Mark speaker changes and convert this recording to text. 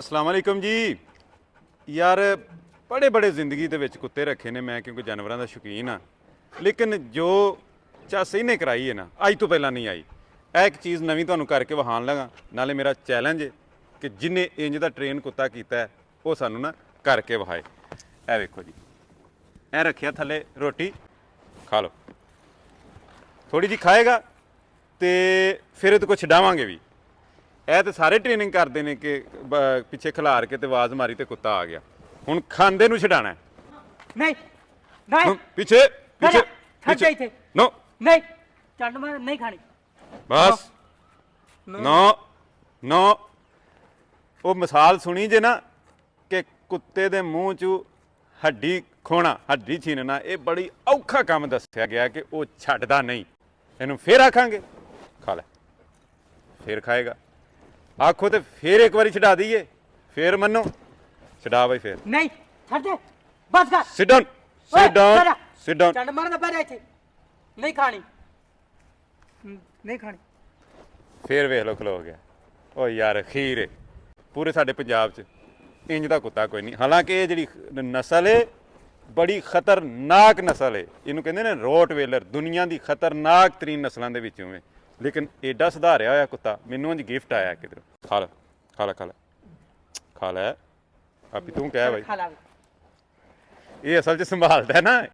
Speaker 1: अस्सलाम वालेकुम जी यार बड़े बड़े ਜ਼ਿੰਦਗੀ ਦੇ ਵਿੱਚ ਕੁੱਤੇ ਰੱਖੇ ਨੇ ਮੈਂ ਕਿਉਂਕਿ ਜਾਨਵਰਾਂ ਦਾ ਸ਼ੌਕੀਨ ਆ ਲੇਕਿਨ ਜੋ ਚੱਸ ਇਹਨੇ ਕਰਾਈ ਹੈ ਨਾ ਅੱਜ ਤੋਂ ਪਹਿਲਾਂ ਨਹੀਂ ਆਈ ਇਹ ਇੱਕ ਚੀਜ਼ ਨਵੀਂ ਤੁਹਾਨੂੰ ਕਰਕੇ ਵਿਖਾਉਣ ਲੱਗਾ ਨਾਲੇ ਮੇਰਾ ਚੈਲੰਜ ਹੈ ਕਿ ਜਿੰਨੇ ਇੰਜ ਦਾ ਟ੍ਰੇਨ ਕੁੱਤਾ ਕੀਤਾ ਹੈ ਉਹ ਸਾਨੂੰ ਨਾ ਕਰਕੇ ਵਿਖਾਏ ਇਹ ਵੇਖੋ ਜੀ ਇਹ ਰੱਖਿਆ ਥੱਲੇ ਰੋਟੀ ਖਾ ਲਓ ਥੋੜੀ ਜੀ ਖਾਏਗਾ ਤੇ ਫਿਰ ਇਹਦੇ ਕੋ ਛਡਾਵਾਂਗੇ ਵੀ ਇਹ ਤੇ ਸਾਰੇ ਟ੍ਰੇਨਿੰਗ ਕਰਦੇ ਨੇ ਕਿ ਪਿੱਛੇ ਖਿਲਾਰ ਕੇ ਤੇ ਆਵਾਜ਼ ਮਾਰੀ ਤੇ ਕੁੱਤਾ ਆ ਗਿਆ ਹੁਣ ਖਾਂਦੇ ਨੂੰ ਛਡਾਣਾ
Speaker 2: ਨਹੀਂ ਨਹੀਂ
Speaker 1: ਪਿੱਛੇ ਪਿੱਛੇ
Speaker 2: ਛੱਡ ਇੱਥੇ
Speaker 1: ਨੋ
Speaker 2: ਨਹੀਂ ਚੰਡ ਮਾਰ ਨਹੀਂ ਖਾਣੀ
Speaker 1: ਬਸ ਨੋ ਨੋ ਉਹ ਮਿਸਾਲ ਸੁਣੀ ਜੇ ਨਾ ਕਿ ਕੁੱਤੇ ਦੇ ਮੂੰਹ 'ਚ ਹੱਡੀ ਖੋਣਾ ਹੱਡੀ ਛੀਨਣਾ ਇਹ ਬੜੀ ਔਖਾ ਕੰਮ ਦੱਸਿਆ ਗਿਆ ਕਿ ਉਹ ਛੱਡਦਾ ਨਹੀਂ ਇਹਨੂੰ ਫੇਰ ਆਖਾਂਗੇ ਖਾ ਲੈ ਫੇਰ ਖਾਏਗਾ ਆਖੋ ਤੇ ਫੇਰ ਇੱਕ ਵਾਰੀ ਛਡਾ ਦਈਏ ਫੇਰ ਮੰਨੋ ਛਡਾ ਬਈ ਫੇਰ
Speaker 2: ਨਹੀਂ ਛੱਡ ਦੇ ਬਸ ਕਰ
Speaker 1: sit down sit down sit down
Speaker 2: ਚੰਡ ਮਾਰ ਨਾ ਪੈ ਇੱਥੇ ਨਹੀਂ ਖਾਣੀ ਨਹੀਂ ਖਾਣੀ
Speaker 1: ਫੇਰ ਵੇਖ ਲੋ ਖਲੋ ਗਿਆ ਓ ਯਾਰ ਖੀਰ ਏ ਪੂਰੇ ਸਾਡੇ ਪੰਜਾਬ 'ਚ ਇੰਜ ਦਾ ਕੁੱਤਾ ਕੋਈ ਨਹੀਂ ਹਾਲਾਂਕਿ ਇਹ ਜਿਹੜੀ ਨਸਲ ਏ ਬੜੀ ਖਤਰਨਾਕ ਨਸਲ ਏ ਇਹਨੂੰ ਕਹਿੰਦੇ ਨੇ ਰੋਟ ਵੇਲਰ ਦੁਨੀਆ ਦੀ ਖਤਰਨਾਕ ਤਰੀਨ ਨਸਲਾਂ ਦੇ ਵਿੱਚੋਂ ਏ ਲੇਕਿਨ ਐਡਾ ਸੁਧਾਰਿਆ ਹੋਇਆ ਕੁੱਤਾ ਮੈਨੂੰ ਅੱਜ ਗਿਫਟ ਆਇਆ ਕਿਧਰੋਂ ਖਾ ਲੈ ਖਾ ਲੈ ਖਾ ਲੈ ਖਾ ਲੈ ਆਪੀ ਤੂੰ ਕਹਿ ਬਾਈ
Speaker 2: ਖਾ ਲਾ
Speaker 1: ਇਹ ਅਸਲ 'ਚ ਸੰਭਾਲਦਾ ਹੈ ਨਾ